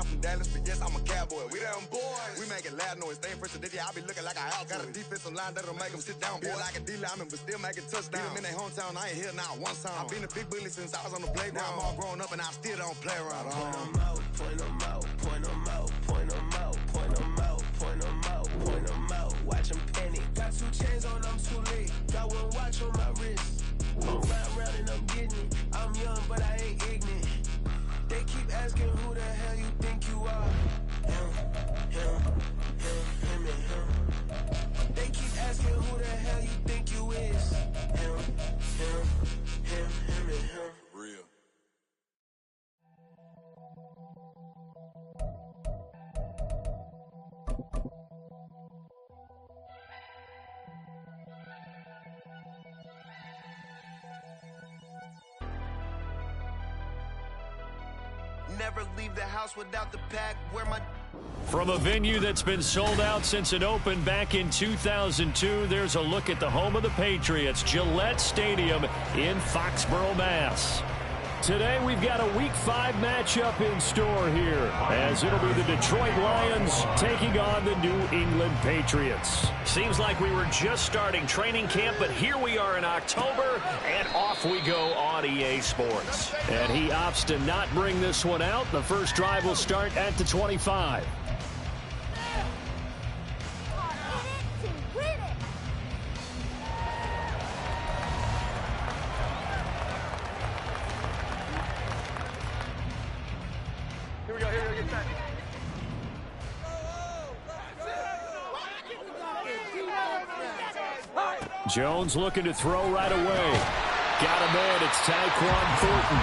I'm from Dallas, but yes, I'm a cowboy. We them boys. We make it loud noise. Staying fresh today, I be looking like a house. Got a defensive line that'll make them sit down. Boy, like a D-lineman, but still making touchdowns. Beat them in their hometown, I ain't here now one time. I've been a big bully since I was on the playground. Now I'm all grown up and I still don't play around. Point them out, point them out, point them out, point them out, point them out, point them out, point them out. Watch them panic. Got 2 chains on, I'm too late. Got 1 watch on my wrist. I'm round and I'm getting it. I'm young, but I ain't ignorant. They keep asking who the hell you think you are. Him and him. They keep asking who the hell you think you is. Him and him. Real. Never leave the house without the pack. Where my From a venue that's been sold out since it opened back in 2002, there's a look at the home of the Patriots, Gillette Stadium in Foxborough, Mass. Today we've got a Week 5 matchup in store here, as it'll be the Detroit Lions taking on the New England Patriots. Seems like we were just starting training camp, but here we are in October, and off we go on EA Sports. And he opts to not bring this one out. The first drive will start at the 25. Jones looking to throw right away. Got him in. It's Tyquan Thornton.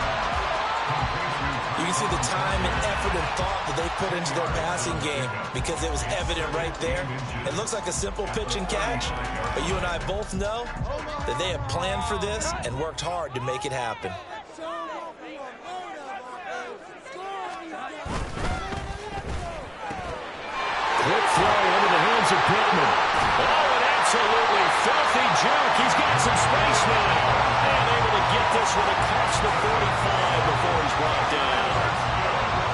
You can see the time and effort and thought that they put into their passing game because it was evident right there. It looks like a simple pitch and catch, but you and I both know that they have planned for this and worked hard to make it happen. Quick throw into the hands of Pittman. Oh, an absolutely filthy juke. He's got some space now. And able to get this one across the 45 before he's brought down.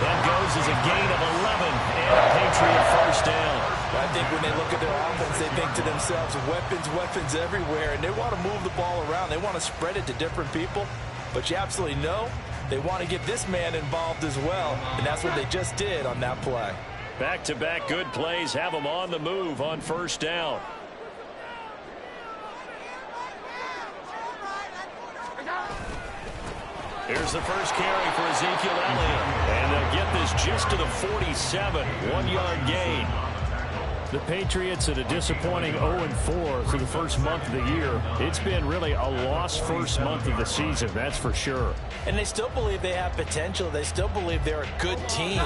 That goes as a gain of 11 and a Patriot first down. I think when they look at their offense, they think to themselves, weapons everywhere, and they want to move the ball around. They want to spread it to different people, but you absolutely know they want to get this man involved as well, and that's what they just did on that play. Back-to-back good plays have them on the move on first down. Here's the first carry for Ezekiel Elliott. And they'll get this just to the 47, 1-yard gain. The Patriots at a disappointing 0-4 through the first month of the year. It's been really a lost first month of the season, that's for sure. And they still believe they have potential. They still believe they're a good team.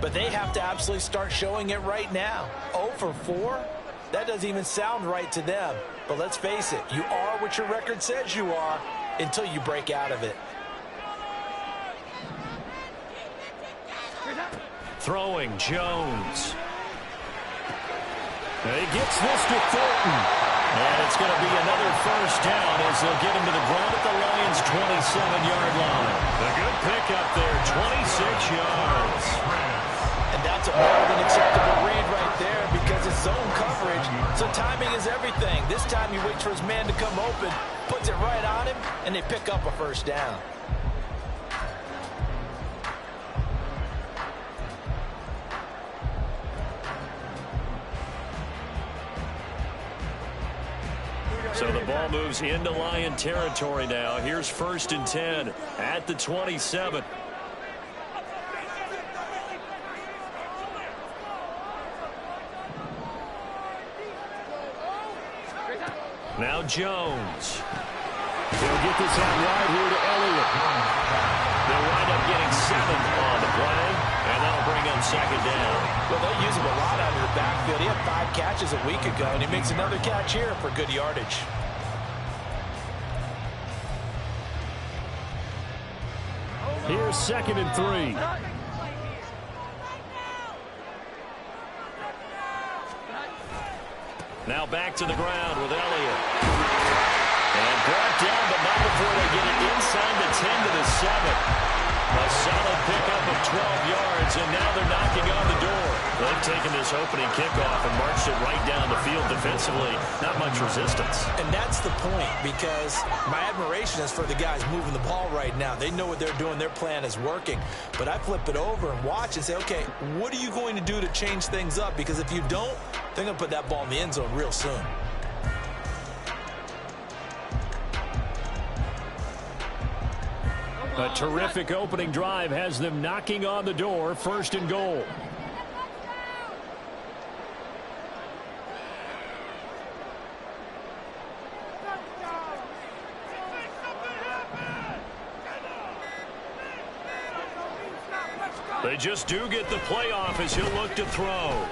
But they have to absolutely start showing it right now. 0-4? That doesn't even sound right to them. But let's face it, you are what your record says you are until you break out of it. Throwing Jones. He gets this to Thornton. And it's going to be another first down as they'll get him to the ground at the Lions' 27-yard line. A good pickup there, 26 yards. And that's a more than acceptable read right there because it's zone coverage. So timing is everything. This time he waits for his man to come open, puts it right on him, and they pick up a first down. So the ball moves into Lion territory now. Here's 1st and 10 at the 27. Now Jones. He'll get this out wide here to Elliott. They'll wind up getting 7 on the play, and that'll bring up 2nd down. Well, they'll use him a lot out of the backfield. He had 5 catches a week ago, and he makes another catch here for good yardage. Here's 2nd and 3. Now back to the ground with Elliott. And brought down, but not before they get it inside the 10 to the 7. A solid pickup of 12 yards. yards, and now they're knocking on the door. They've taken this opening kickoff and marched it right down the field defensively. Not much resistance. And that's the point, because my admiration is for the guys moving the ball right now. They know what they're doing. Their plan is working. But I flip it over and watch and say, okay, what are you going to do to change things up? Because if you don't, they're going to put that ball in the end zone real soon. A terrific opening drive has them knocking on the door, 1st and goal. They just do get the playoff as he'll look to throw.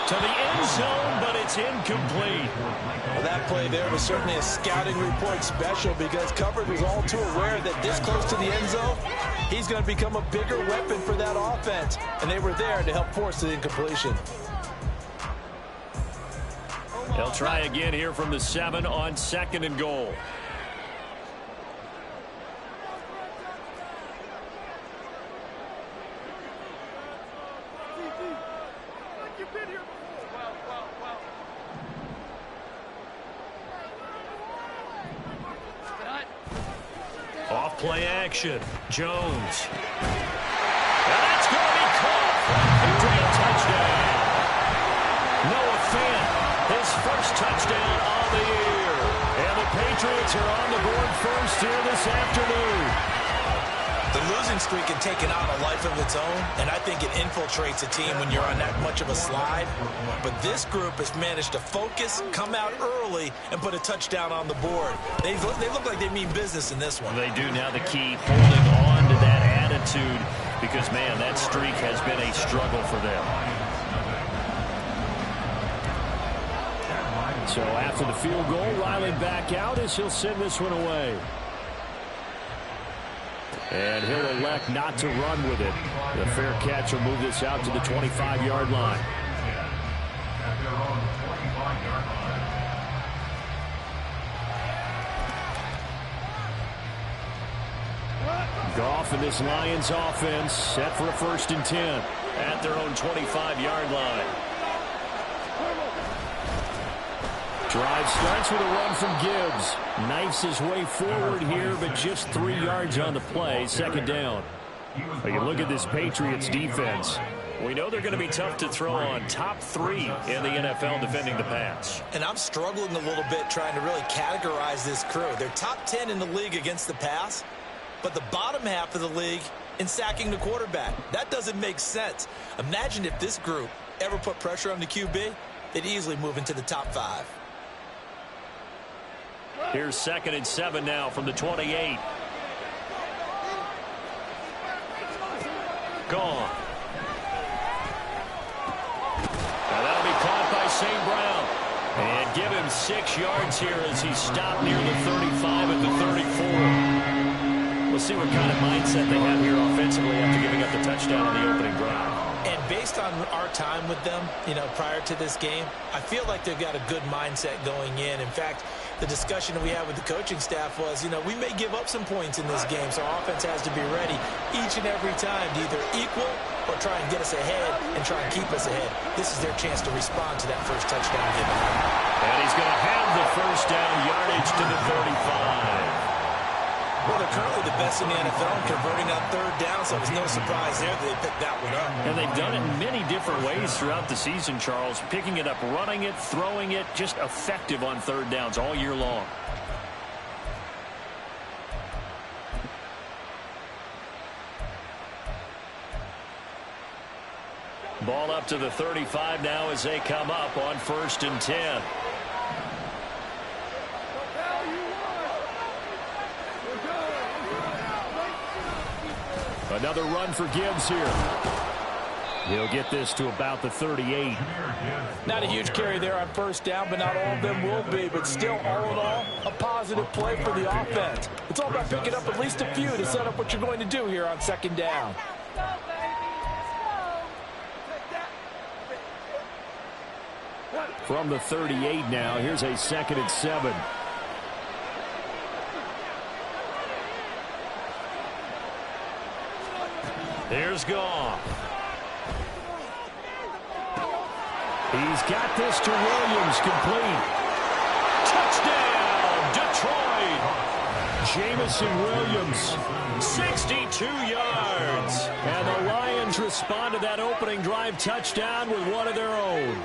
To the end zone, but it's incomplete. Well, that play there was certainly a scouting report special, because coverage was all too aware that this close to the end zone, he's going to become a bigger weapon for that offense. And they were there to help force the incompletion. They'll try again here from the 7 on 2nd and goal. Play action. Jones. And that's going to be caught. Great touchdown. Noah Fant, his first touchdown on the year. And the Patriots are on the board first here this afternoon. The losing streak had taken on a life of its own, and I think it infiltrates a team when you're on that much of a slide. But this group has managed to focus, come out early, and put a touchdown on the board. They look like they mean business in this one. They do. Now the key, holding on to that attitude, because, man, that streak has been a struggle for them. So after the field goal, Riley back out as he'll send this one away. And he'll elect not to run with it. The fair catch will move this out to the 25-yard line. Goff and this Lions offense set for a 1st and 10 at their own 25-yard line. Drive starts with a run from Gibbs. Knifes his way forward here, but just 3 yards on the play. 2nd down. But you look at this Patriots defense. We know they're going to be tough to throw on. Top 3 in the NFL defending the pass. And I'm struggling a little bit trying to really categorize this crew. They're top 10 in the league against the pass, but the bottom half of the league in sacking the quarterback. That doesn't make sense. Imagine if this group ever put pressure on the QB, they'd easily move into the top 5. Here's 2nd and 7 now from the 28. Gone. Now that'll be caught by St. Brown. And give him 6 yards here as he stopped near the 35 at the 34. We'll see what kind of mindset they have here offensively after giving up the touchdown on the opening drive. And based on our time with them, prior to this game, I feel like they've got a good mindset going in. In fact, the discussion that we had with the coaching staff was, we may give up some points in this game, so our offense has to be ready each and every time to either equal or try and get us ahead and try and keep us ahead. This is their chance to respond to that first touchdown given. And he's going to have the 1st down yardage to the 35. Well, they're currently the best in the NFL in converting on 3rd down, so it's no surprise there that they picked that one up. And they've done it in many different ways throughout the season, Charles. Picking it up, running it, throwing it, just effective on 3rd downs all year long. Ball up to the 35 now as they come up on 1st and 10. Another run for Gibbs here. He'll get this to about the 38. Not a huge carry there on 1st down, but not all of them will be. But still, all in all, a positive play for the offense. It's all about picking up at least a few to set up what you're going to do here on 2nd down. From the 38 now, here's a 2nd and 7. Here's Goff. He's got this to Williams, complete. Touchdown, Detroit. Jamison Williams, 62 yards. And the Lions respond to that opening drive touchdown with one of their own.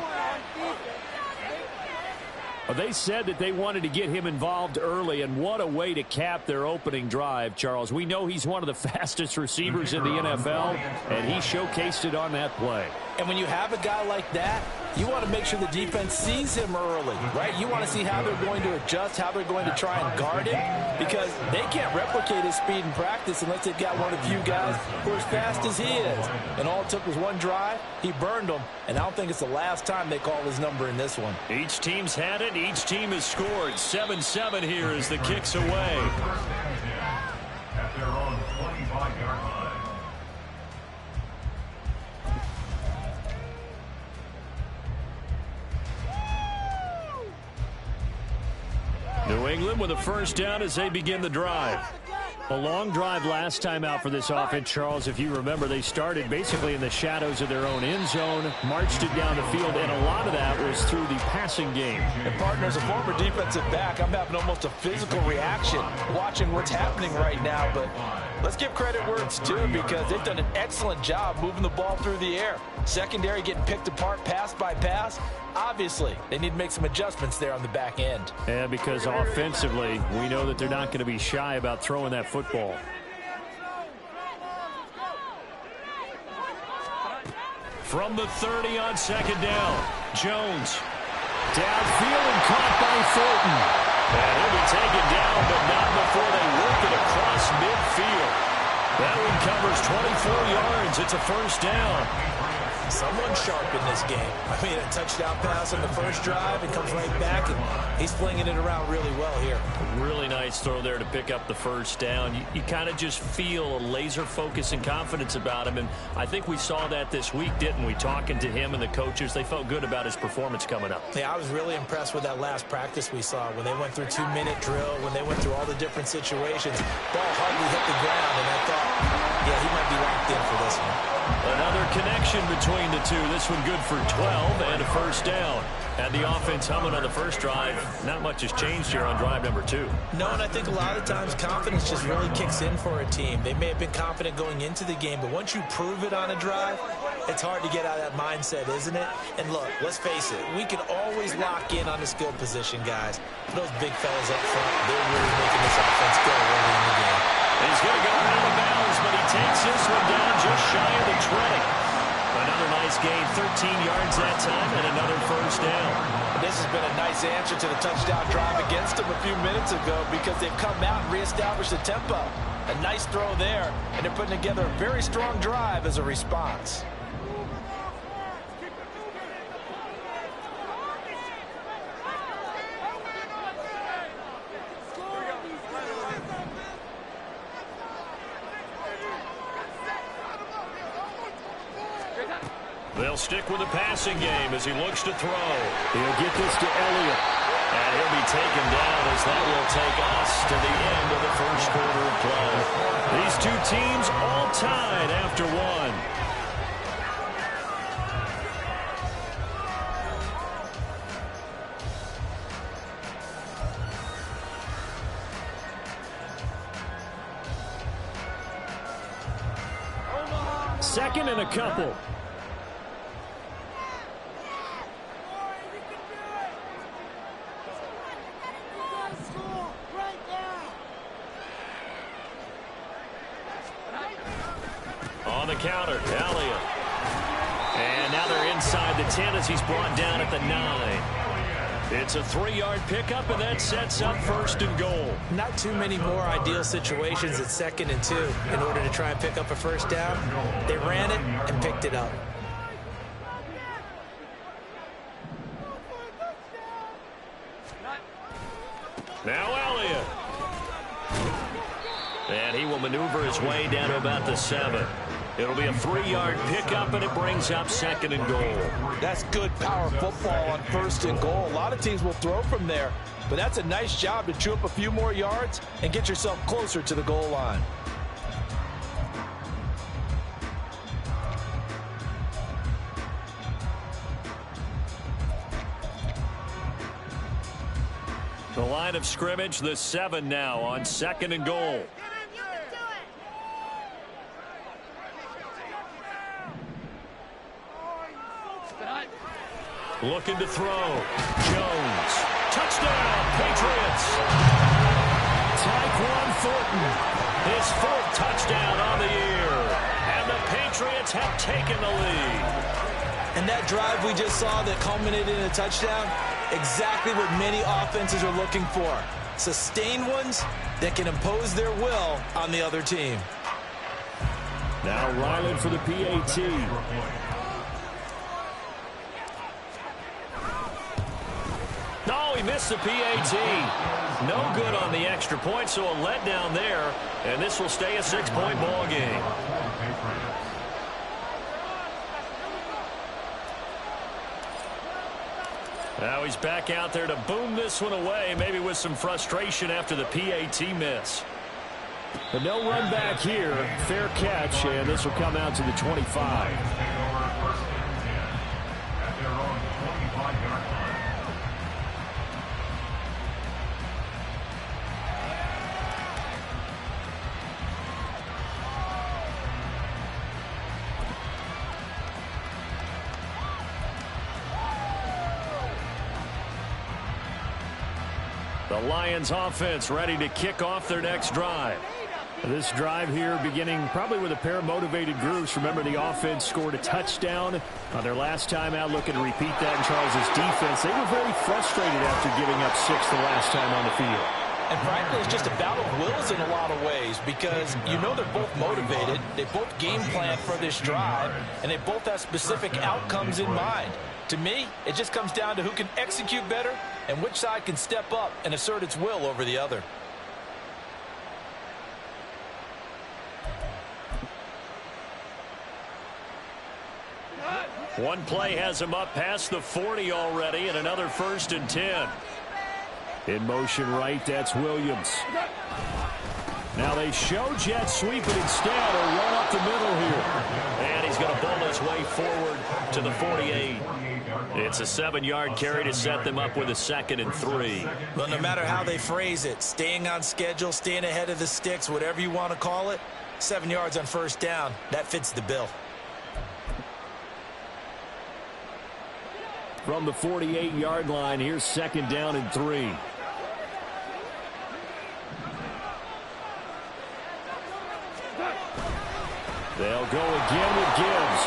They said that they wanted to get him involved early, and what a way to cap their opening drive, Charles. We know he's one of the fastest receivers in the NFL, and he showcased it on that play. And when you have a guy like that, you want to make sure the defense sees him early, right? You want to see how they're going to adjust, how they're going to try and guard him, because they can't replicate his speed in practice unless they've got one of the few guys who are as fast as he is. And all it took was one drive. He burned them, and I don't think it's the last time they call his number in this one. Each team's had it. Each team has scored. 7-7 here as the kick's away. At their own 25-yard line. New England with a first down as they begin the drive. A long drive last time out for this offense, Charles. If you remember, they started basically in the shadows of their own end zone, marched it down the field, and a lot of that was through the passing game. And partner, as a former defensive back, I'm having almost a physical reaction watching what's happening right now. But let's give credit where it's due, because they've done an excellent job moving the ball through the air. Secondary getting picked apart pass by pass. Obviously, they need to make some adjustments there on the back end. Yeah, because offensively, we know that they're not going to be shy about throwing that football. From the 30 on second down, Jones. Downfield and caught by Fulton. And he'll be taken down, but not before they work it across midfield. That one covers 24 yards. It's a first down. Someone sharp in this game. I mean, a touchdown pass on the first drive and comes right back, and he's flinging it around really well here. Really nice throw there to pick up the first down. You kind of just feel a laser focus and confidence about him, and I think we saw that this week, didn't we? Talking to him and the coaches, they felt good about his performance coming up. Yeah, I was really impressed with that last practice we saw when they went through 2-minute drill, when they went through all the different situations. Ball hardly hit the ground, and I thought, yeah, he might be locked in for this one. Another connection between the two. This one good for 12 and a first down. And the offense humming on the first drive. Not much has changed here on drive number 2. No, and I think a lot of times confidence just really kicks in for a team. They may have been confident going into the game, but once you prove it on a drive, it's hard to get out of that mindset, isn't it? And look, let's face it, we can always lock in on the skill position, guys. Those big fellas up front, they're really making this offense go early in the game. He's going to go out of bounds, but he takes this one down just shy of the 20. Another nice gain, 13 yards that time, and another first down. This has been a nice answer to the touchdown drive against them a few minutes ago, because they've come out and reestablished the tempo. A nice throw there, and they're putting together a very strong drive as a response. They'll stick with the passing game as he looks to throw. He'll get this to Elliott. And he'll be taken down as that will take us to the end of the first quarter of play. These two teams all tied after one. Second and a couple. On the counter, Elliott. And now they're inside the 10 as he's brought down at the 9. It's a 3-yard pickup, and that sets up first and goal. Not too many more ideal situations at 2nd and 2 in order to try and pick up a first down. They ran it and picked it up. Now Elliott. And he will maneuver his way down to about the 7. It'll be a 3-yard pickup, and it brings up 2nd and goal. That's good power football on 1st and goal. A lot of teams will throw from there, but that's a nice job to chew up a few more yards and get yourself closer to the goal line. The line of scrimmage, the 7 now on 2nd and goal. Looking to throw. Jones. Touchdown, Patriots. Tyquan Thornton, his 4th touchdown on the year. And the Patriots have taken the lead. And that drive we just saw that culminated in a touchdown, exactly what many offenses are looking for. Sustained ones that can impose their will on the other team. Now Ryland for the PAT. No, he missed the PAT. No good on the extra point, so a letdown there. And this will stay a 6-point ball game. Now he's back out there to boom this one away, maybe with some frustration after the PAT miss. But no run back here. Fair catch, and this will come out to the 25. The Lions offense ready to kick off their next drive. This drive here beginning probably with a pair of motivated groups. Remember, the offense scored a touchdown on their last time out. Looking to repeat that in Charles's defense. They were very frustrated after giving up 6 the last time on the field. And frankly, it's just a battle of wills in a lot of ways because you know they're both motivated. They both game plan for this drive, and they both have specific outcomes in mind. To me, it just comes down to who can execute better and which side can step up and assert its will over the other. One play has him up past the 40 already, and another 1st and 10. In motion right, that's Williams. Now they show jet sweep, but instead a run up the middle here. And he's going to bowl his way forward to the 48. It's a 7-yard carry to set them up with a 2nd and 3. Well, no matter how they phrase it, staying on schedule, staying ahead of the sticks, whatever you want to call it, 7 yards on 1st down, that fits the bill. From the 48-yard line, here's 2nd down and 3. They'll go again with Gibbs.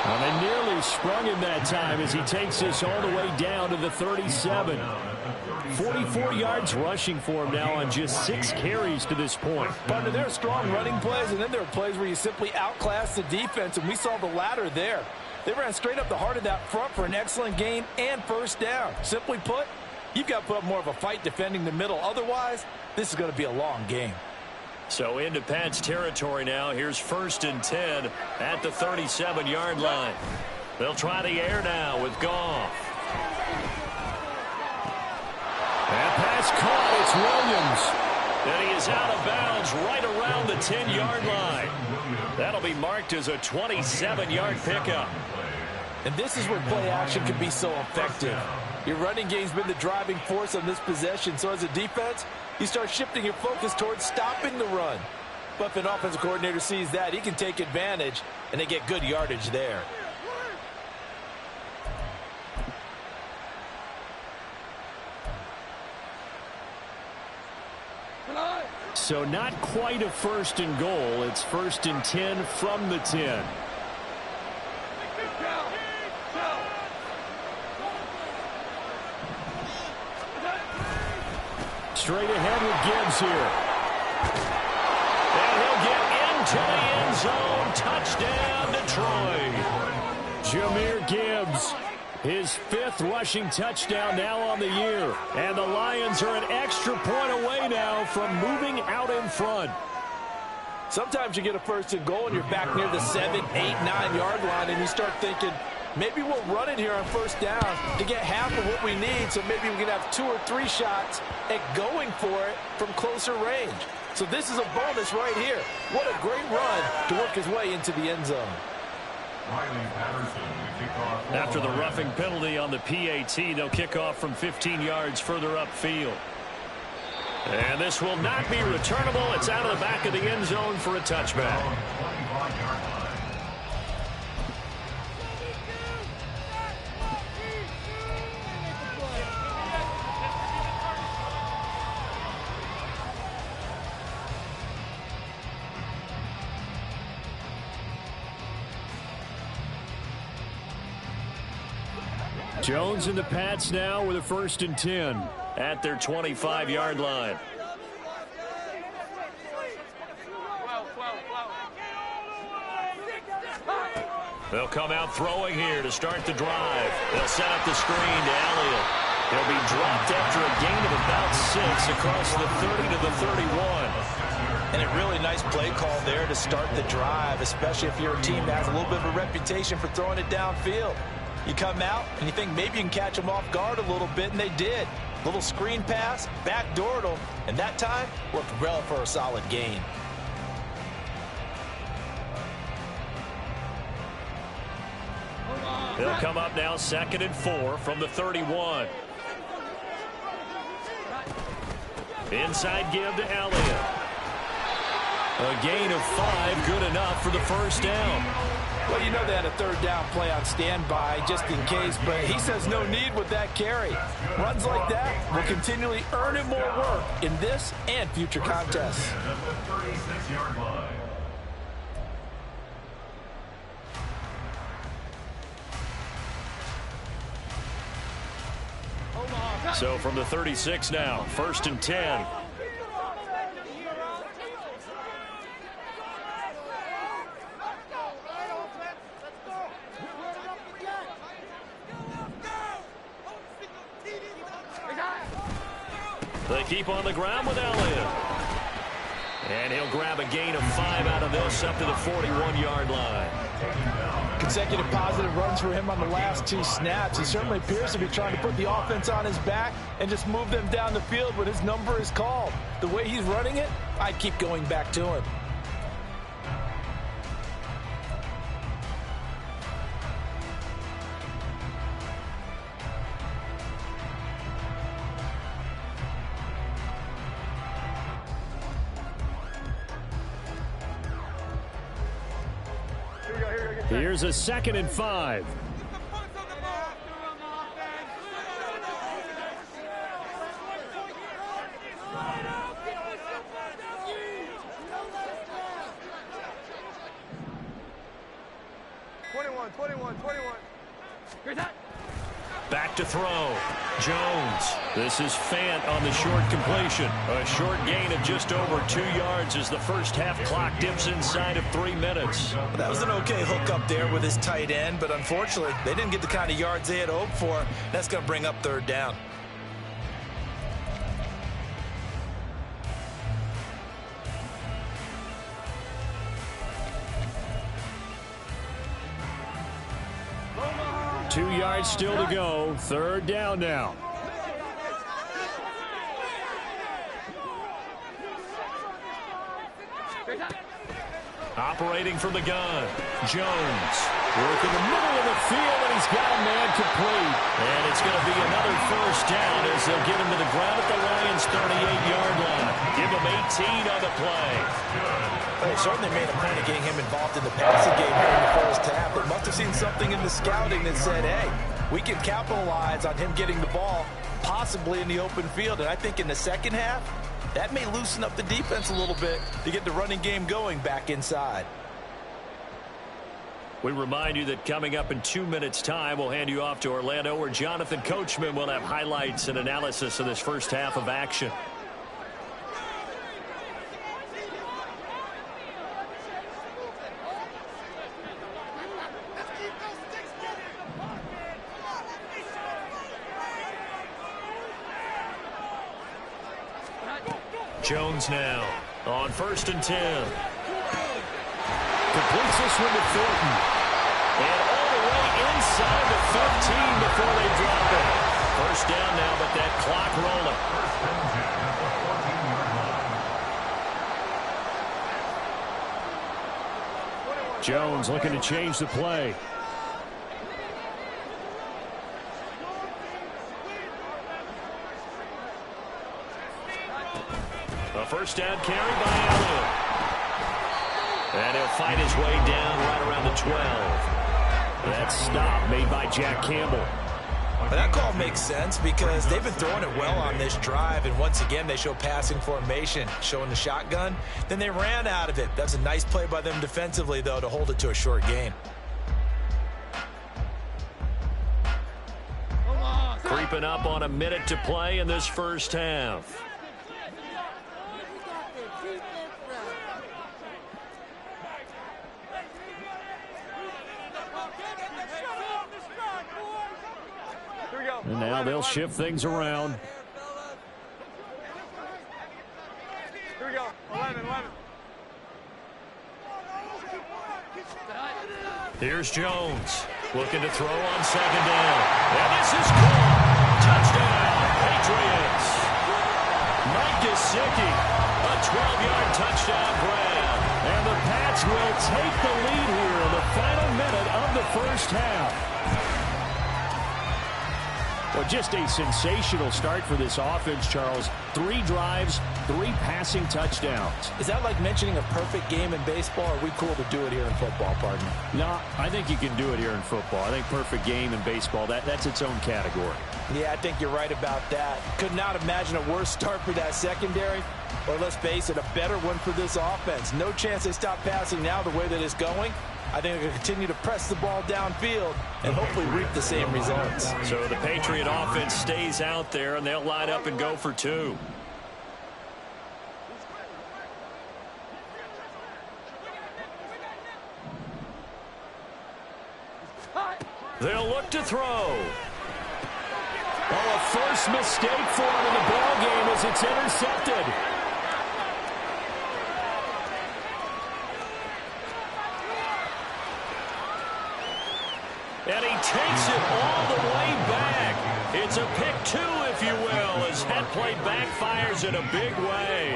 And they nearly sprung him that time as he takes this all the way down to the 37. 44 yards rushing for him now on just 6 carries to this point. Partner, there are strong running plays, and then there are plays where you simply outclass the defense, and we saw the latter there. They ran straight up the heart of that front for an excellent gain and 1st down. Simply put, you've got to put up more of a fight defending the middle. Otherwise, this is going to be a long game. So into Pat's territory now. Here's 1st and 10 at the 37-yard line. They'll try the air now with Goff. That pass caught. It's Williams. And he is out of bounds right around the 10-yard line. That'll be marked as a 27-yard pickup. And this is where play action can be so effective. Your running game's been the driving force on this possession. So as a defense, you start shifting your focus towards stopping the run. But if an offensive coordinator sees that, he can take advantage, and they get good yardage there. So not quite a 1st and goal. It's 1st and 10 from the 10. Straight ahead with Gibbs here. And he'll get into the end zone. Touchdown, Detroit. Jahmyr Gibbs, his 5th rushing touchdown now on the year. And the Lions are an extra point away now from moving out in front. Sometimes you get a 1st and goal and you're back near the 7, 8, 9-yard line, and you start thinking, maybe we'll run it here on 1st down to get half of what we need, so maybe we can have 2 or 3 shots at going for it from closer range. So this is a bonus right here. What a great run to work his way into the end zone. After the roughing penalty on the PAT, they'll kick off from 15 yards further upfield. And this will not be returnable. It's out of the back of the end zone for a touchback. Jones and the Pats now with a 1st and 10 at their 25-yard line. They'll come out throwing here to start the drive. They'll set up the screen to Elliott. He'll be dropped after a gain of about 6 across the 30 to the 31. And a really nice play call there to start the drive, especially if you're a team that has a little bit of a reputation for throwing it downfield. You come out and you think maybe you can catch them off guard a little bit, and they did. Little screen pass, backdoored them, and that time worked well for a solid gain. They'll come up now 2nd and 4 from the 31. Inside give to Elliott. A gain of 5, good enough for the 1st down. Well, you know they had a 3rd down play on standby just in case, but he says no need with that carry. Runs like that will continually earn him more work in this and future contests. So from the 36 now, 1st and 10. They keep on the ground with Elliott. And he'll grab a gain of 5 out of this up to the 41-yard line. Consecutive positive runs for him on the last 2 snaps. He certainly appears to be trying to put the offense on his back and just move them down the field when his number is called. The way he's running it, I'd keep going back to him. Here's a 2nd and 5. Back to throw. Jones. This is Fant on the short completion. A short gain of just over 2 yards as the first half clock dips inside of 3 minutes. Well, that was an okay hook up there with his tight end, but unfortunately, they didn't get the kind of yards they had hoped for. That's going to bring up 3rd down. Two yards still to go. 3rd down now. Operating from the gun. Jones. Working the middle of the field, and he's got a man complete. And it's going to be another 1st down as they'll get him to the ground at the Lions' 38-yard line. Give him 18 on the play. They certainly made a point of getting him involved in the passing game here in the first half. They must have seen something in the scouting that said, hey, we can capitalize on him getting the ball, possibly in the open field. And I think in the second half, that may loosen up the defense a little bit to get the running game going back inside. We remind you that coming up in 2 minutes' time, we'll hand you off to Orlando, where Jonathan Coachman will have highlights and analysis of this first half of action. Jones now on 1st and 10. Completes this one to Thornton. And all the way inside the 15 before they drop it. 1st down now, but that clock rolling. Jones looking to change the play. A first down carry by Allen. And he'll fight his way down right around the 12. That stop made by Jack Campbell. But that call makes sense because they've been throwing it well on this drive, and once again they show passing formation, showing the shotgun. Then they ran out of it. That's a nice play by them defensively, though, to hold it to a short gain. Creeping up on a minute to play in this first half. And now they'll shift things around. Here we go. 11. Here's Jones looking to throw on second down. And this is caught. Touchdown, Patriots. Mike Gesicki, a 12-yard touchdown grab. And the Pats will take the lead here in the final minute of the first half. Well, just a sensational start for this offense, Charles. 3 drives, 3 passing touchdowns. Is that like mentioning a perfect game in baseball, or are we cool to do it here in football, partner? No, I think you can do it here in football. I think perfect game in baseball, that's its own category. Yeah, I think you're right about that. Could not imagine a worse start for that secondary, or let's face it, a better one for this offense. No chance they stop passing now the way that it's going. I think they'll continue to press the ball downfield and hopefully reap the same results. So the Patriot offense stays out there, and they'll line up and go for 2. They'll look to throw. Oh, a first mistake for him in the ball game as it's intercepted. And he takes it all the way back. It's a pick 2, if you will, as that play backfires in a big way.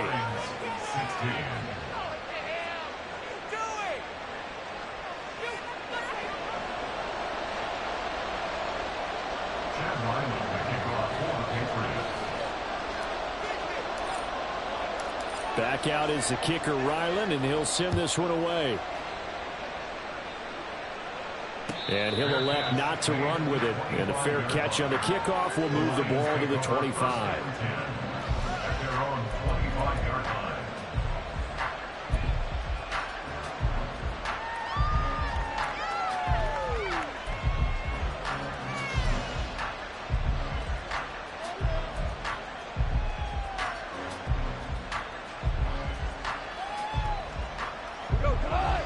Back out is the kicker, Ryland, and he'll send this one away. And he'll elect not to run with it. And a fair catch on the kickoff will move the ball to the 25.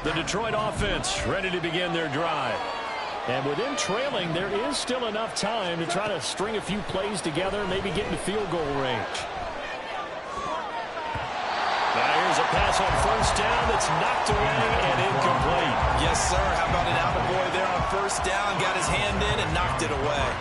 The Detroit offense ready to begin their drive. And with them trailing, there is still enough time to try to string a few plays together, maybe get into field goal range. Now here's a pass on first down that's knocked away and incomplete. Yes, sir. How about an attaboy there on first down? Got his hand in and knocked it away.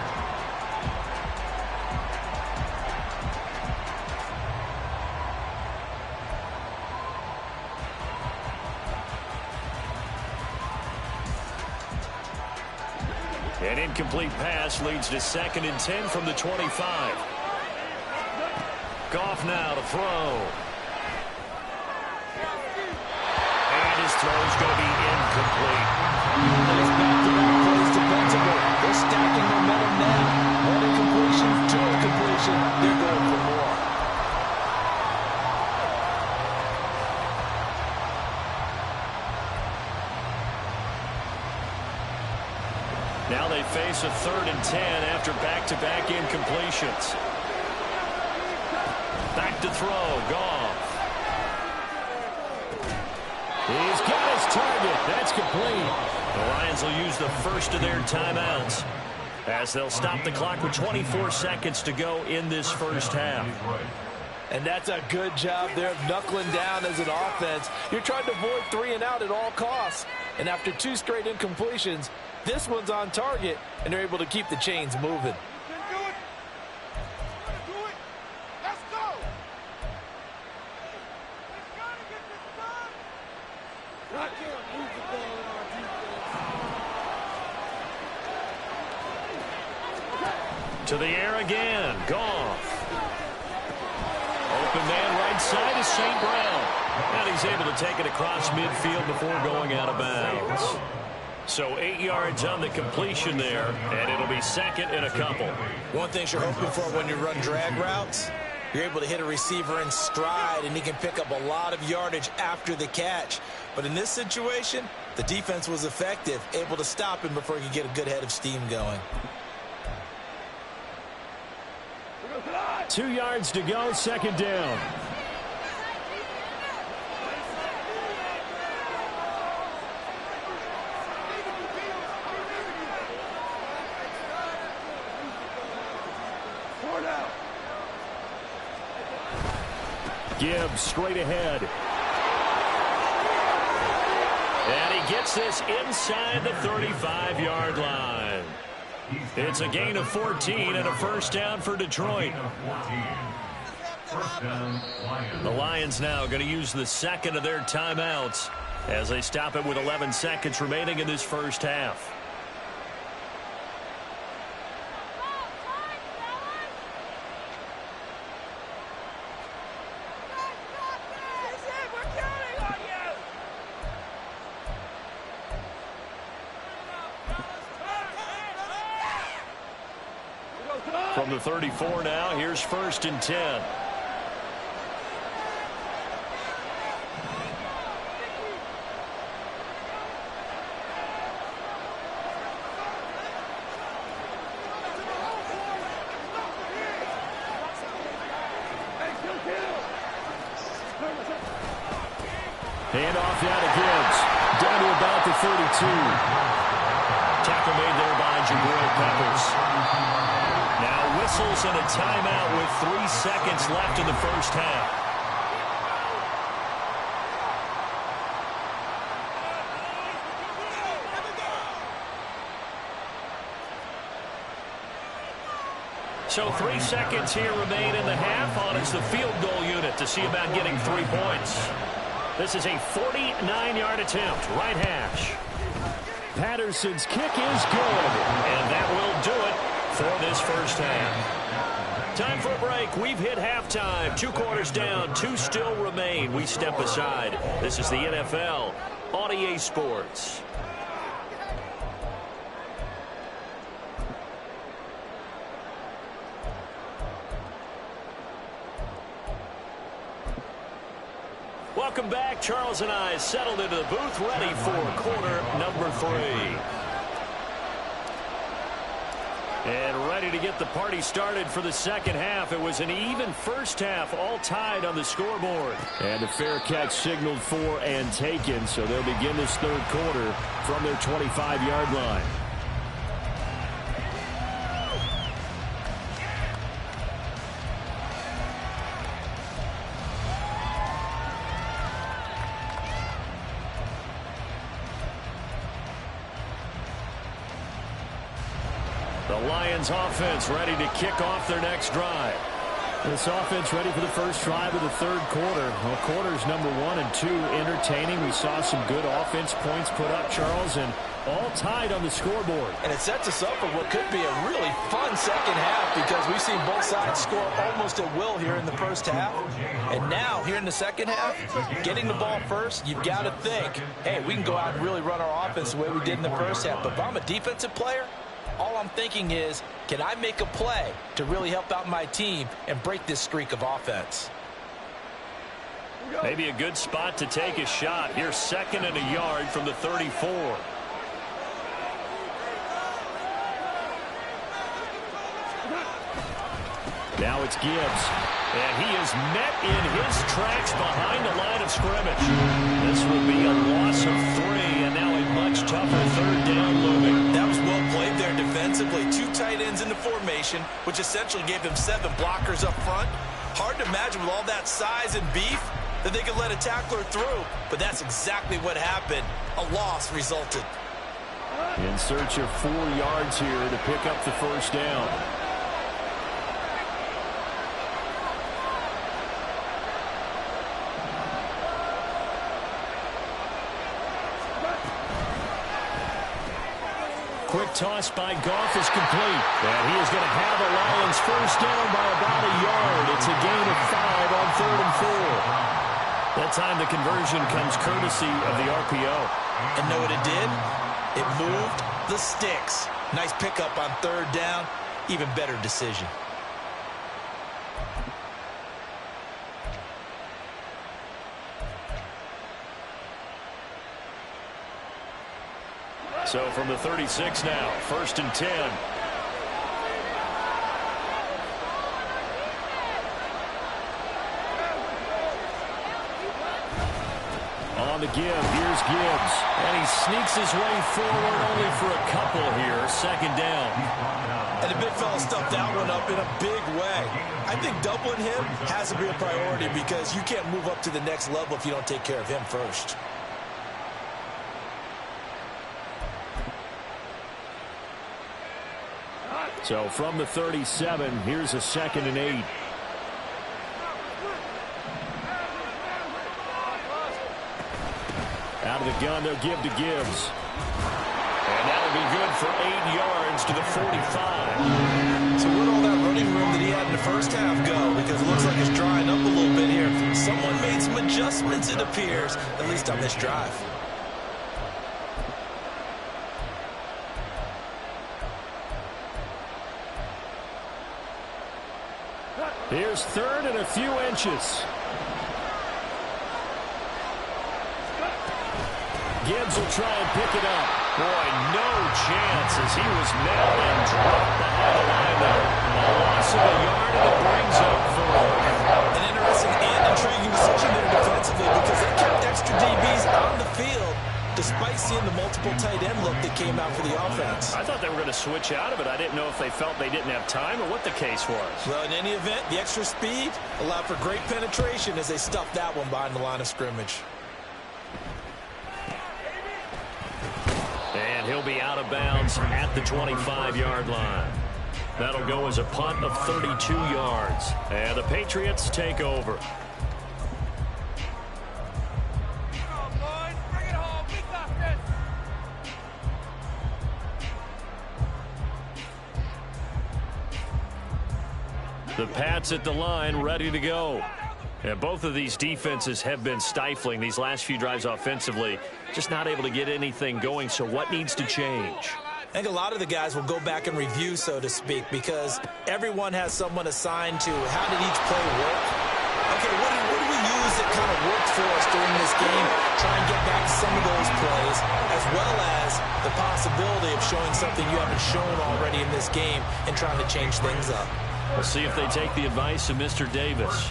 An incomplete pass leads to 2nd and 10 from the 25. Goff now to throw. And his throw's going to be incomplete. Nice back-to-back plays defensively. They're stacking momentum now. 1 incompletion, 2 incompletion. They're going for more. Now they face a 3rd and 10 after back-to-back incompletions. Back to throw, Goff. He's got his target. That's complete. The Lions will use the first of their timeouts as they'll stop the clock with 24 seconds to go in this first half. And that's a good job there of knuckling down as an offense. You're trying to avoid 3 and out at all costs. And after 2 straight incompletions, this one's on target, and they're able to keep the chains moving. Let's go. Let's go. To the air again. Goff. Open man right side is St. Brown. And he's able to take it across midfield before going out of bounds. So 8 yards on the completion there, and it'll be second and a couple. One thing you're hoping for when you run drag routes, you're able to hit a receiver in stride, and he can pick up a lot of yardage after the catch. But in this situation, the defense was effective, able to stop him before he could get a good head of steam going. 2 yards to go, second down. Gibbs straight ahead. And he gets this inside the 35-yard line. It's a gain of 14 and a first down for Detroit. The Lions now going to use the second of their timeouts as they stop it with 11 seconds remaining in this first half. From the 34 now, here's 1st and 10. Handoff down to Gibbs. Down to about the 32. Tackle made there by Jabril Peppers. Now whistles and a timeout with 3 seconds left in the first half. So 3 seconds here remain in the half on it's the field goal unit to see about getting 3 points. This is a 49-yard attempt, right hash. Patterson's kick is good, and that will do it for this first half. Time for a break. We've hit halftime. 2 quarters down, 2 still remain. We step aside. This is the NFL on EA Sports. Welcome back. Charles and I settled into the booth, ready for quarter number 3. And ready to get the party started for the second half. It was an even first half, all tied on the scoreboard. And a fair catch signaled for and taken, so they'll begin this third quarter from their 25-yard line. The Lions offense ready to kick off their next drive. This offense ready for the first drive of the third quarter. Well, quarters number 1 and 2 entertaining. We saw some good offense points put up, Charles, and all tied on the scoreboard. And it sets us up for what could be a really fun second half because we've seen both sides score almost at will here in the first half. And now, here in the second half, getting the ball first, you've got to think, hey, we can go out and really run our offense the way we did in the first half. But if I'm a defensive player, all I'm thinking is, can I make a play to really help out my team and break this streak of offense? Maybe a good spot to take a shot. Here's 2nd and a yard from the 34. Now it's Gibbs. And he is met in his tracks behind the line of scrimmage. This will be a loss of 3, and now a much tougher third down looming. That was well played there defensively. 2 tight ends in the formation, which essentially gave them 7 blockers up front. Hard to imagine with all that size and beef that they could let a tackler through, but that's exactly what happened. A loss resulted. In search of 4 yards here to pick up the first down. quick toss by Goff is complete. And he is going to have the Lions first down by about a yard. It's a gain of 5 on 3rd and 4. That time the conversion comes courtesy of the RPO. And know what it did? It moved the sticks. Nice pickup on 3rd down. Even better decision. So from the 36 now, 1st and 10. On the give, here's Gibbs. And he sneaks his way forward only for a couple here. 2nd down. And the big fella stuffed that one up in a big way. I think doubling him has to be a priority because you can't move up to the next level if you don't take care of him first. So from the 37, here's a 2nd and 8. Out of the gun, they'll give to Gibbs. And that'll be good for 8 yards to the 45. So where'd all that running room that he had in the first half go? Because it looks like it's drying up a little bit here. Someone made some adjustments, it appears, at least on this drive. Here's 3rd and a few inches. Gibbs will try and pick it up. Boy, no chance as he was met and dropped behind the line there. A loss of a yard and it brings up 4. An interesting and intriguing decision there defensively because they kept extra DBs on the field despite seeing the multiple tight end look that came out for the offense. I thought they were going to switch out of it. I didn't know if they felt they didn't have time or what the case was. Well, in any event, the extra speed allowed for great penetration as they stuffed that one behind the line of scrimmage. And he'll be out of bounds at the 25-yard line. That'll go as a punt of 32 yards. And the Patriots take over. The Pats at the line, ready to go. And both of these defenses have been stifling these last few drives offensively. Just not able to get anything going, so what needs to change? I think a lot of the guys will go back and review, so to speak, because everyone has someone assigned to how did each play work. Okay, what do we use that kind of worked for us during this game? Try and get back some of those plays, as well as the possibility of showing something you haven't shown already in this game and trying to change things up. We'll see if they take the advice of Mr. Davis.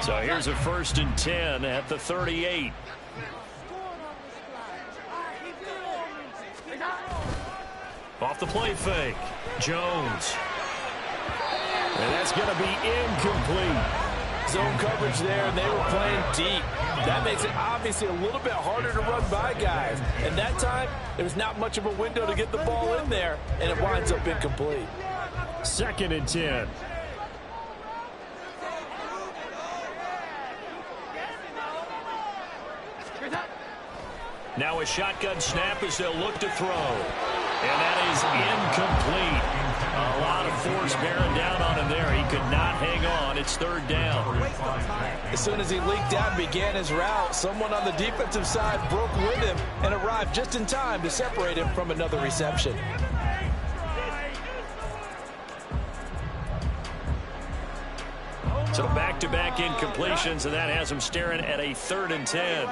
So here's a 1st and 10 at the 38. Off the play fake. Jones. And that's going to be incomplete. Zone coverage there, and they were playing deep. That makes it obviously a little bit harder to run by guys. And that time, there's not much of a window to get the ball in there, and it winds up incomplete. 2nd and 10. Now a shotgun snap as they'll look to throw. And that is incomplete. A lot of force bearing down on him there. He could not hang on. It's 3rd down. As soon as he leaked out and began his route, someone on the defensive side broke with him and arrived just in time to separate him from another reception. So back-to-back incompletions, and that has him staring at a 3rd and 10.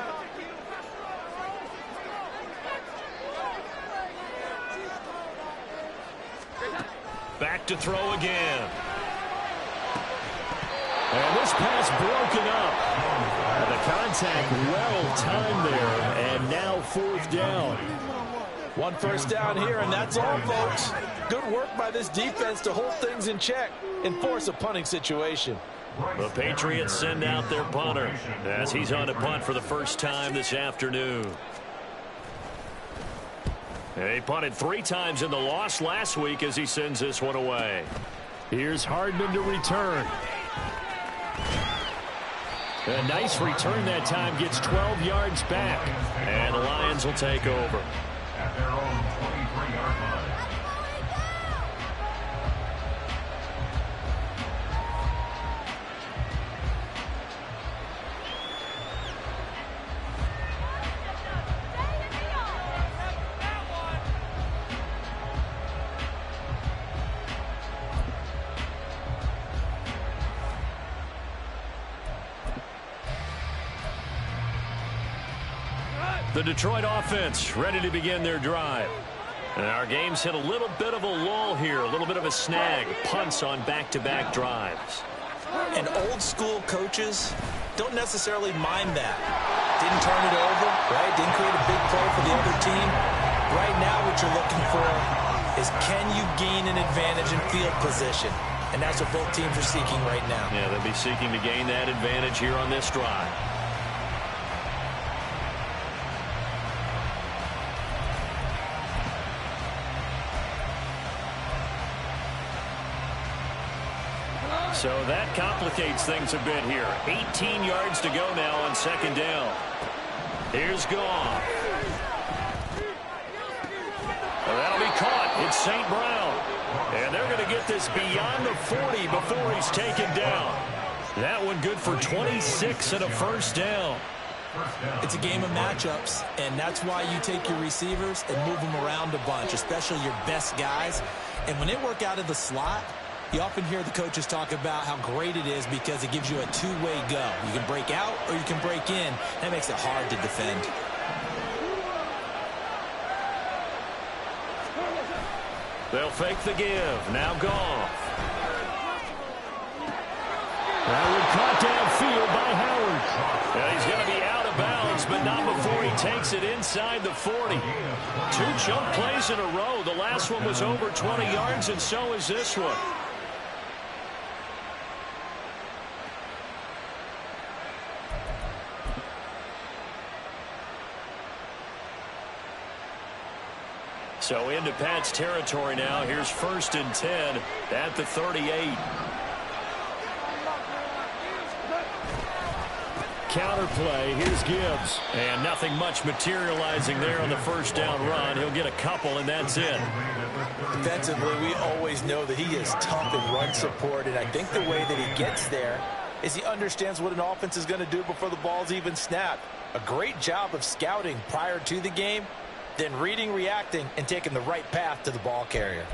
Back to throw again. And this pass broken up. And the contact well timed there. And now 4th down. One first down here, and that's all, folks. Good work by this defense to hold things in check and force a punting situation. The Patriots send out their punter as he's on to punt for the first time this afternoon. He punted 3 times in the loss last week as he sends this one away. Here's Hardman to return. A nice return that time, gets 12 yards back. And the Lions will take over. At their own 23-yard line. The Detroit offense ready to begin their drive. And our game's hit a little bit of a lull here, a little bit of a snag. Punts on back-to-back drives. And old-school coaches don't necessarily mind that. Didn't turn it over, right? Didn't create a big play for the other team. Right now what you're looking for is, can you gain an advantage in field position? And that's what both teams are seeking right now. Yeah, they'll be seeking to gain that advantage here on this drive. So that complicates things a bit here. 18 yards to go now on second down. Here's Goff. Well, that'll be caught. It's St. Brown. And they're going to get this beyond the 40 before he's taken down. That one good for 26 and a first down. It's a game of matchups, and that's why you take your receivers and move them around a bunch, especially your best guys. And when they work out of the slot, you often hear the coaches talk about how great it is because it gives you a two-way go. You can break out or you can break in. That makes it hard to defend. They'll fake the give. Now Goff. That one caught downfield by Howard. And he's going to be out of bounds, but not before he takes it inside the 40. 2 chunk plays in a row. The last one was over 20 yards, and so is this one. So into Pat's territory now. Here's 1st and 10 at the 38. Counter play. Here's Gibbs. And nothing much materializing there on the first down run. He'll get a couple, and that's it. Defensively, we always know that he is tough in run support, and I think the way that he gets there is he understands what an offense is going to do before the ball's even snapped. A great job of scouting prior to the game, then reading, reacting, and taking the right path to the ball carrier.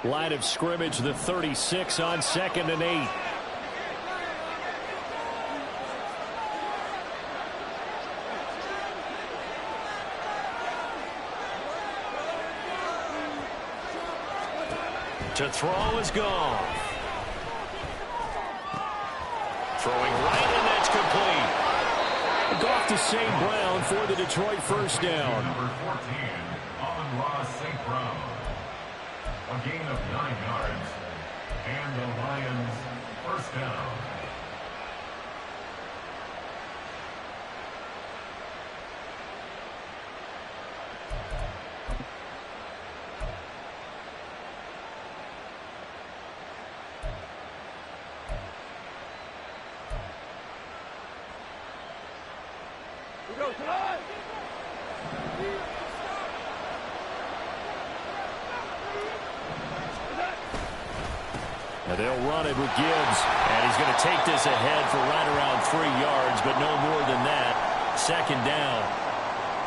Line of scrimmage, the 36 on 2nd and 8. To throw is gone. Throwing right, and that's complete. Goff to St. Brown for the Detroit first down. Number 14, Amon-Ra St. Brown. A gain of 9 yards. And the Lions first down. Now they'll run it with Gibbs, and he's going to take this ahead for right around 3 yards, but no more than that. 2nd down.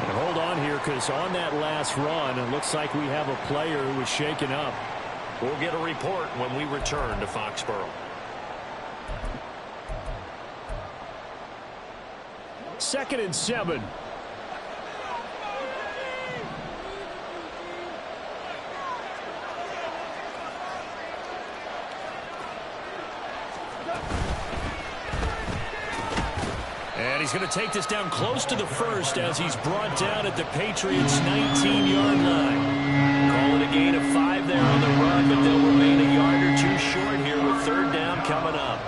And hold on here, because on that last run, it looks like we have a player who was shaken up. We'll get a report when we return to Foxborough. 2nd and 7. And And he's going to take this down close to the first as he's brought down at the Patriots' 19-yard line. Call it a gain of 5 there on the run, but they'll remain a yard or two short here with third down coming up.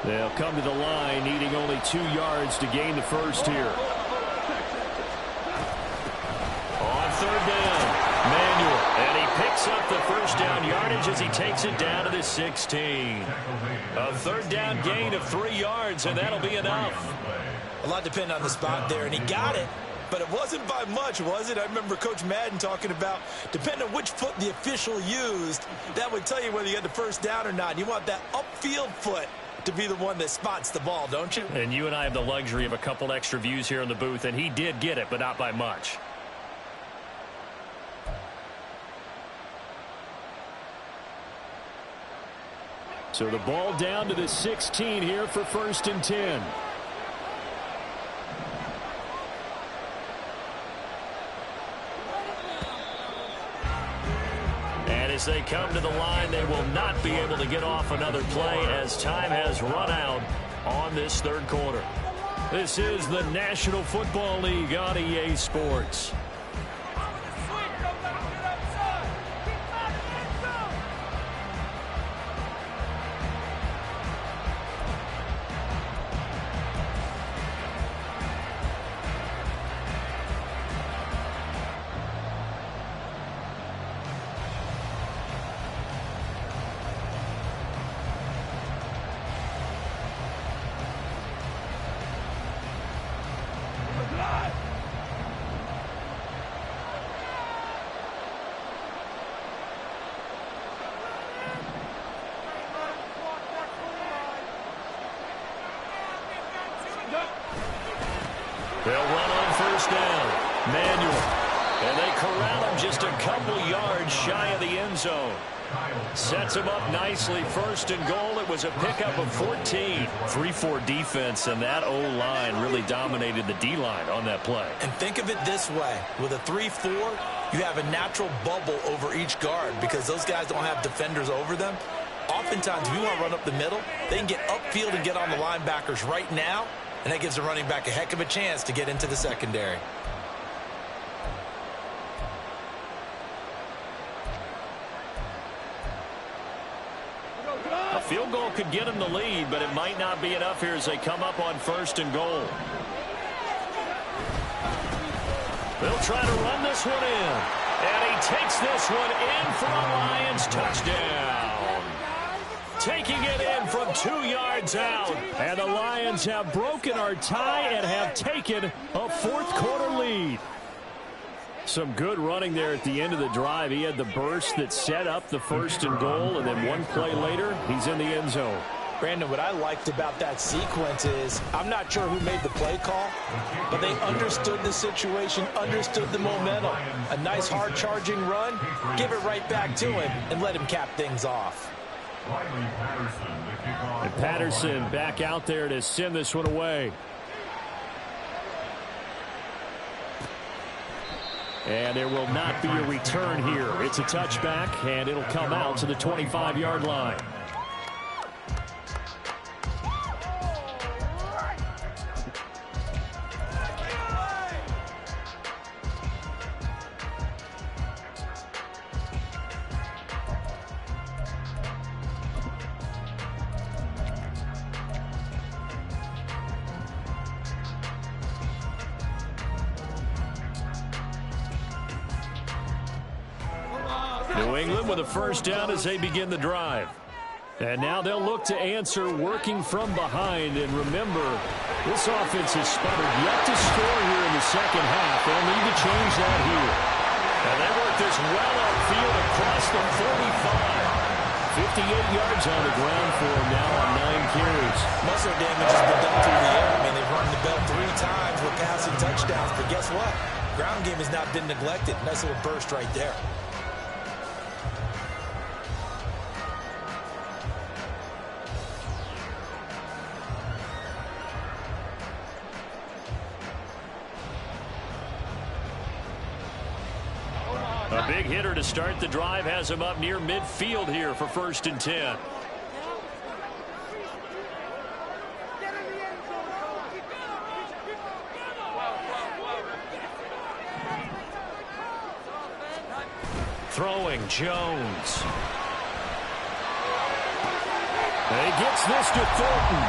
They'll come to the line, needing only 2 yards to gain the first here. On third down, Manuel, and he picks up the first down yardage as he takes it down to the 16. A third down gain of 3 yards, and that'll be enough. A lot depending on the spot there, and he got it. But it wasn't by much, was it? I remember Coach Madden talking about, depending on which foot the official used, that would tell you whether you had the first down or not. You want that upfield foot to be the one that spots the ball, don't you? And you and I have the luxury of a couple extra views here in the booth, and he did get it, but not by much. So the ball down to the 16 here for 1st and 10. As they come to the line, they will not be able to get off another play as time has run out on this third quarter. This is the National Football League on EA Sports. They'll run on first down. Manuel. And they corral him just a couple yards shy of the end zone. Sets him up nicely. 1st and goal. It was a pickup of 14. 3-4 defense, and that O-line really dominated the D-line on that play. And think of it this way. With a 3-4, you have a natural bubble over each guard because those guys don't have defenders over them. Oftentimes, if you want to run up the middle, they can get upfield and get on the linebackers right now, and that gives the running back a heck of a chance to get into the secondary. A field goal could get them the lead, but it might not be enough here as they come up on 1st and goal. They'll try to run this one in. And he takes this one in for a Lions touchdown. Taking it in from 2 yards out. And the Lions have broken our tie and have taken a 4th quarter lead. Some good running there at the end of the drive. He had the burst that set up the 1st and goal, and then one play later, he's in the end zone. Brandon, what I liked about that sequence is I'm not sure who made the play call, but they understood the situation, understood the momentum. A nice hard-charging run, give it right back to him, and let him cap things off. And Patterson back out there to send this one away. And there will not be a return here. It's a touchback, and it'll come out to the 25-yard line. New England with a first down as they begin the drive. And now they'll look to answer working from behind. And remember, this offense has sputtered yet to score here in the second half. They'll need to change that here. And they work this well upfield across the 45. 58 yards on the ground for him now on 9 carries. Muscle damage has been done through the air. I mean, they've run the bell 3 times with passing touchdowns. But guess what? Ground game has not been neglected. Nice little burst right there. A big hitter to start the drive has him up near midfield here for 1st and 10. Throwing Jones. And he gets this to Thornton.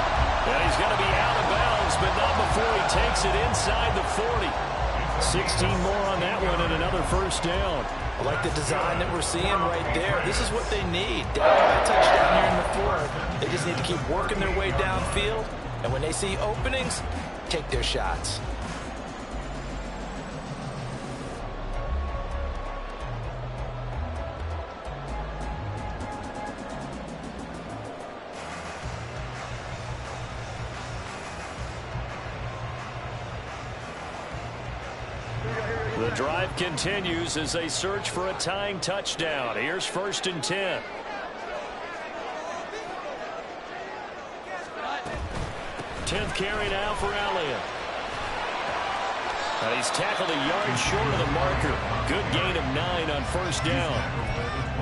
And he's going to be out of bounds, but not before he takes it inside the 40. 16 more on that one and another 1st down. I like the design that we're seeing right there. This is what they need. Down by a touchdown here in the 4th. They just need to keep working their way downfield. And when they see openings, take their shots. The drive continues as they search for a tying touchdown. Here's 1st and 10. Tenth carry now for Elliott. He's tackled a yard short of the marker. Good gain of 9 on 1st down.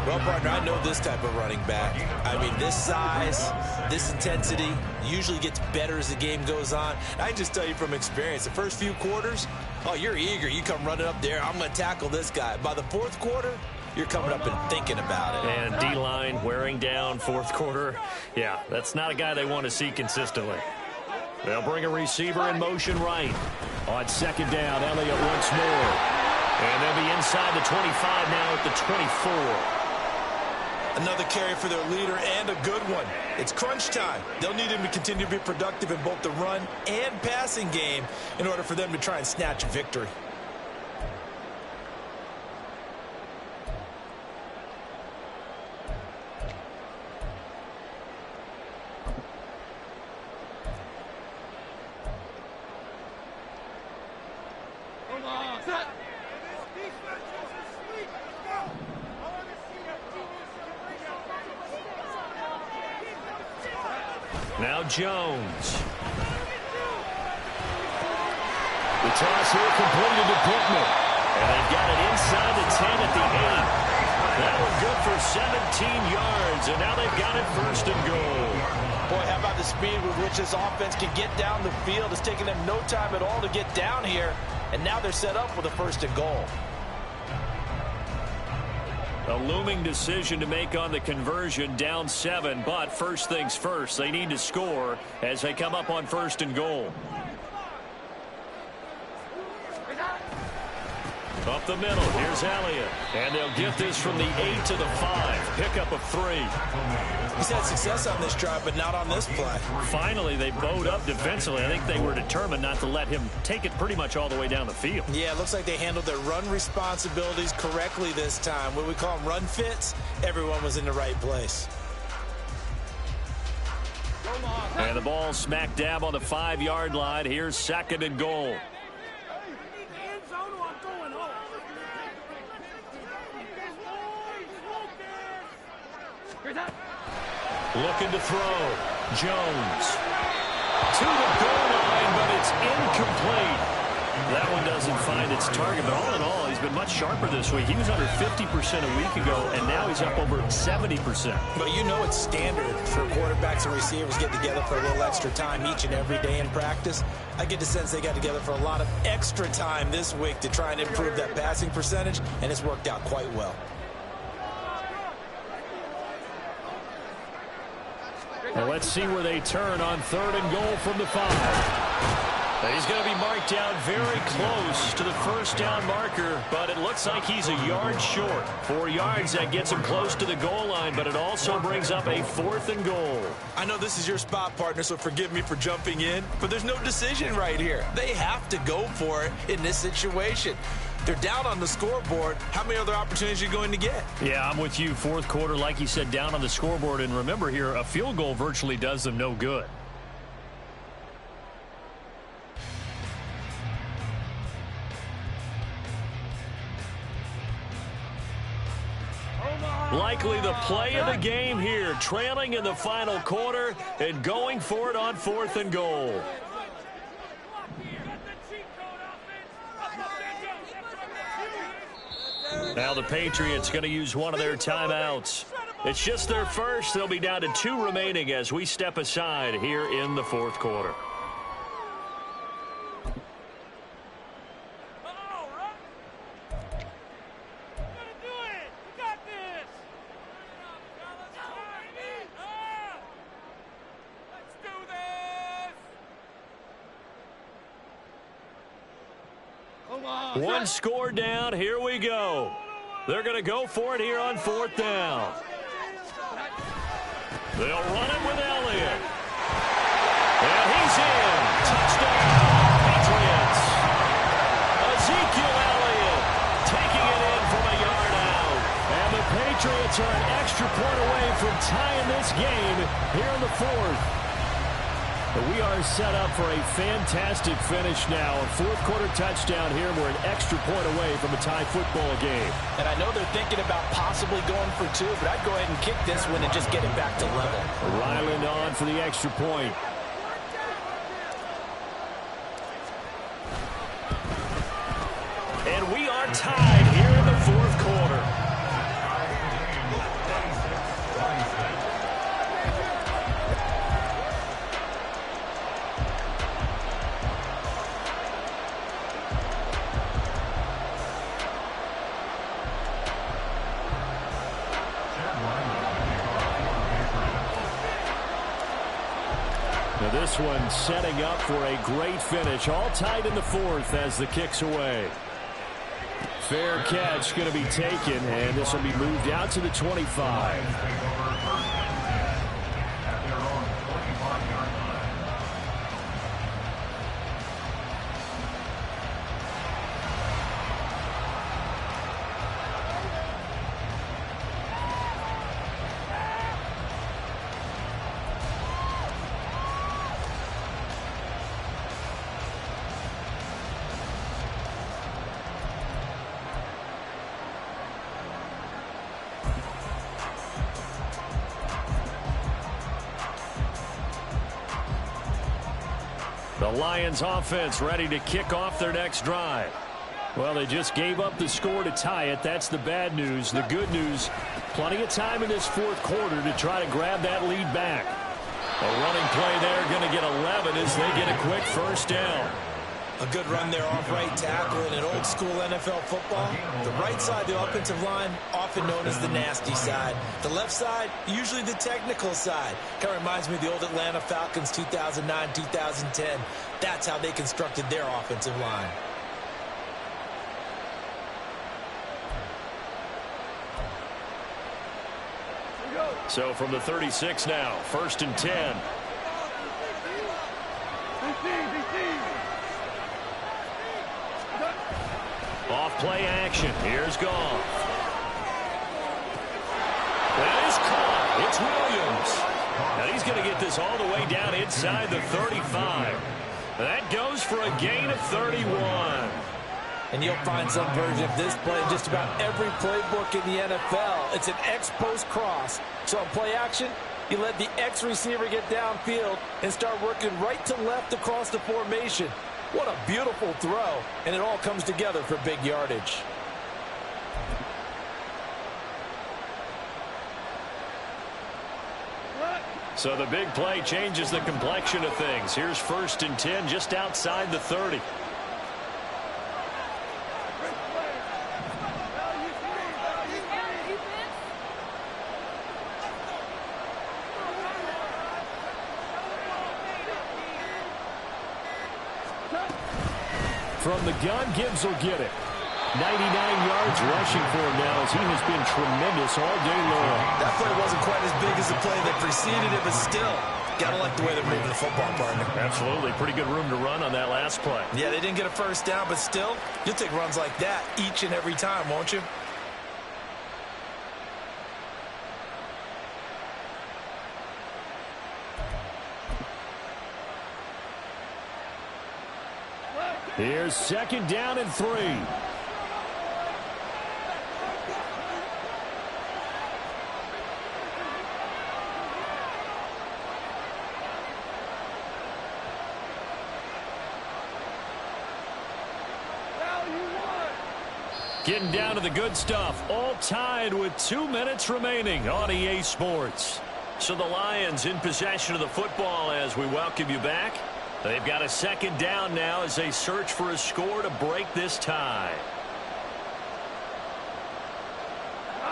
Well, partner, I know this type of running back. I mean, this size, this intensity usually gets better as the game goes on. I can just tell you from experience, the first few quarters, oh, you're eager. You come running up there, I'm going to tackle this guy. By the 4th quarter, you're coming up and thinking about it. And D-line wearing down 4th quarter. Yeah, that's not a guy they want to see consistently. They'll bring a receiver in motion right. On 2nd down, Elliott once more. And they'll be inside the 25 now at the 24. Another carry for their leader and a good one. It's crunch time. They'll need him to continue to be productive in both the run and passing game in order for them to try and snatch a victory. Now Jones. The toss here completed to Pittman. And they've got it inside the 10 at the 8. That was good for 17 yards. And now they've got it 1st and goal. Boy, how about the speed with which this offense can get down the field? It's taking them no time at all to get down here. And now they're set up with a 1st and goal. A looming decision to make on the conversion, down 7, but first things first, they need to score as they come up on 1st and goal. Up the middle, here's Elliott. And they'll get this from the 8 to the 5. Pickup of 3. He's had success on this drive, but not on this play. Finally, they bowed up defensively. I think they were determined not to let him take it pretty much all the way down the field. Yeah, it looks like they handled their run responsibilities correctly this time. What we call them run fits, everyone was in the right place. And the ball smack dab on the 5-yard line. Here's 2nd and goal. Looking to throw. Jones. To the goal line, but it's incomplete. That one doesn't find its target, but all in all, he's been much sharper this week. He was under 50% a week ago, and now he's up over 70%. But you know it's standard for quarterbacks and receivers get together for a little extra time each and every day in practice. I get the sense they got together for a lot of extra time this week to try and improve that passing percentage, and it's worked out quite well. Well, let's see where they turn on 3rd and goal from the 5. He's going to be marked down very close to the 1st down marker, but it looks like he's a yard short. 4 yards, that gets him close to the goal line, but it also brings up a 4th and goal. I know this is your spot, partner, so forgive me for jumping in, but there's no decision right here. They have to go for it in this situation. They're down on the scoreboard. How many other opportunities are you going to get? Yeah, I'm with you. 4th quarter, like you said, down on the scoreboard. And remember here, a field goal virtually does them no good. Likely the play of the game here, trailing in the final quarter and going for it on 4th and goal. Now the Patriots going to use one of their timeouts. It's just their first. They'll be down to 2 remaining as we step aside here in the fourth quarter. One score down. Here we go. They're going to go for it here on 4th down. They'll run it with Elliott. And he's in. Touchdown, Patriots. Ezekiel Elliott taking it in from a yard out. And the Patriots are an extra point away from tying this game here in the 4th. But we are set up for a fantastic finish now. A fourth-quarter touchdown here. We're an extra point away from a tie football game. And I know they're thinking about possibly going for 2, but I'd go ahead and kick this one and just get it back to level. Ryland on for the extra point. And we are tied here in the fourth quarter. This one setting up for a great finish. All tied in the 4th as the kick's away. Fair catch going to be taken, and this will be moved out to the 25. The Lions offense ready to kick off their next drive. Well, they just gave up the score to tie it. That's the bad news. The good news, plenty of time in this fourth quarter to try to grab that lead back. A running play there, going to get 11 as they get a quick first down. A good run there off right tackle in an old school NFL football. The right side, the offensive line, often known as the nasty side. The left side, usually the technical side. Kind of reminds me of the old Atlanta Falcons 2009-2010. That's how they constructed their offensive line. So from the 36 now, 1st and 10. Off play action. Here's Goff. That is caught. It's Williams. And he's going to get this all the way down inside the 35. That goes for a gain of 31. And you'll find some version of this play in just about every playbook in the NFL. It's an X-post cross. So on play action, you let the X receiver get downfield and start working right to left across the formation. What a beautiful throw, and it all comes together for big yardage. So the big play changes the complexion of things. Here's 1st and 10 just outside the 30. From the gun, Gibbs will get it. 99 yards rushing for him now as he has been tremendous all day long. That play wasn't quite as big as the play that preceded it, but still, gotta like the way they're moving the football, partner. Absolutely. Pretty good room to run on that last play. Yeah, they didn't get a first down, but still, you'll take runs like that each and every time, won't you? Here's 2nd down and 3. Getting down to the good stuff, all tied with 2 minutes remaining on EA Sports. So the Lions in possession of the football as we welcome you back. They've got a second down now as they search for a score to break this tie.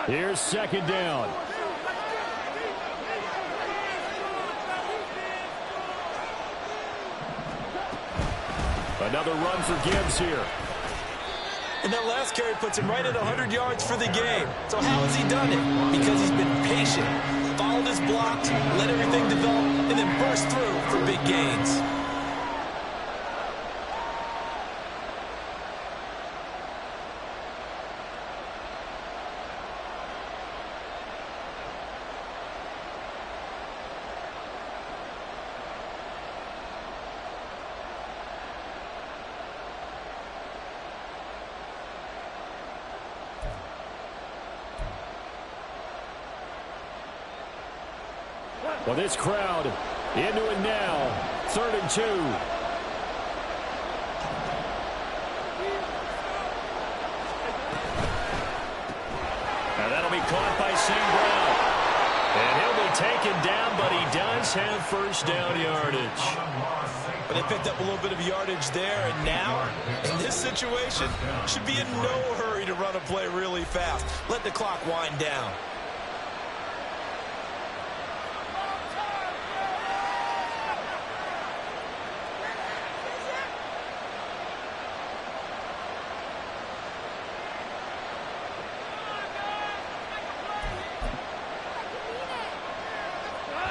Here's second down. Another run for Gibbs here. And that last carry puts him right at 100 yards for the game. So how has he done it? Because he's been patient, followed his blocks, let everything develop, and then burst through for big gains. Well, this crowd into it now. 3rd and 2. Now that'll be caught by St. Brown. And he'll be taken down, but he does have first down yardage. But they picked up a little bit of yardage there, and now, in this situation, should be in no hurry to run a play really fast. Let the clock wind down.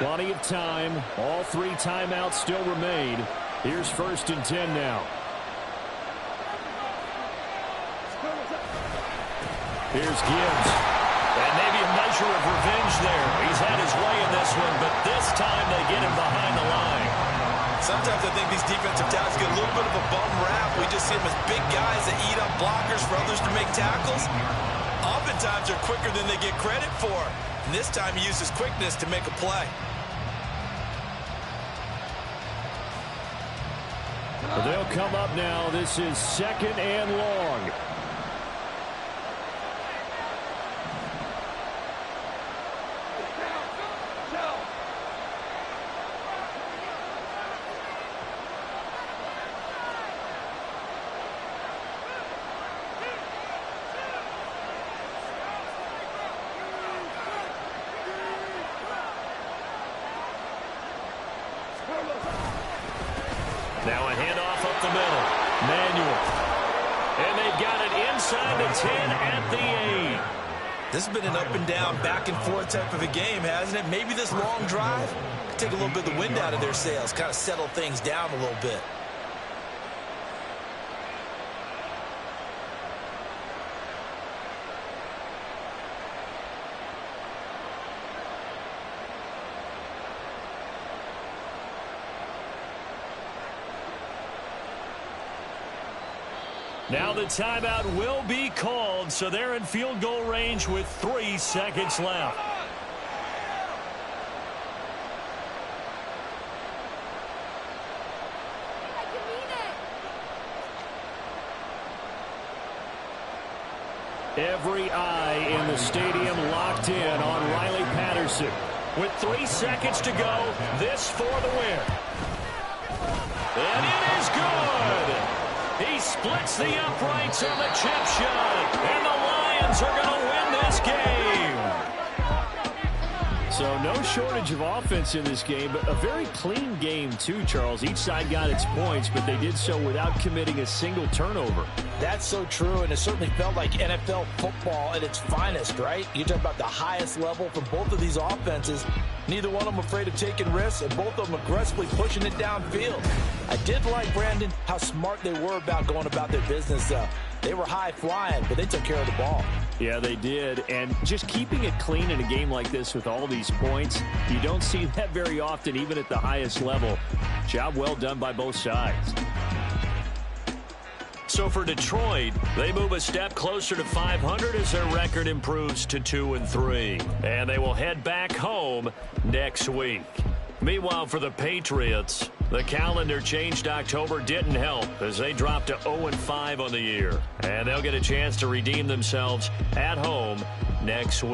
Plenty of time. All 3 timeouts still remain. Here's 1st and 10 now. Here's Gibbs. And maybe a measure of revenge there. He's had his way in this one, but this time they get him behind the line. Sometimes I think these defensive tackles get a little bit of a bum rap. We just see them as big guys that eat up blockers for others to make tackles. Oftentimes they're quicker than they get credit for. And this time he uses quickness to make a play. They'll come up now. This is 2nd and long. Now a handoff up the middle. Manuel. And they've got it inside the 10 at the 8. This has been an up and down, back and forth type of a game, hasn't it? Maybe this long drive could take a little bit of the wind out of their sails, kind of settle things down a little bit. Now the timeout will be called, so they're in field goal range with 3 seconds left. Every eye in the stadium locked in on Riley Patterson. With 3 seconds to go, this for the win. And it is good! He splits the uprights on the chip shot, and the Lions are going to win this game. So no shortage of offense in this game, but a very clean game too, Charles. Each side got its points, but they did so without committing a single turnover. That's so true, and it certainly felt like NFL football at its finest, right? You talk about the highest level for both of these offenses. Neither one of them afraid of taking risks, and both of them aggressively pushing it downfield. I did like, Brandon, how smart they were about going about their business. They were high-flying, but they took care of the ball. Yeah, they did, and just keeping it clean in a game like this with all these points, you don't see that very often, even at the highest level. Job well done by both sides. So for Detroit, they move a step closer to 500 as their record improves to 2-3. And they will head back home next week. Meanwhile, for the Patriots, the calendar changed. October didn't help as they dropped to 0-5 on the year. And they'll get a chance to redeem themselves at home next week.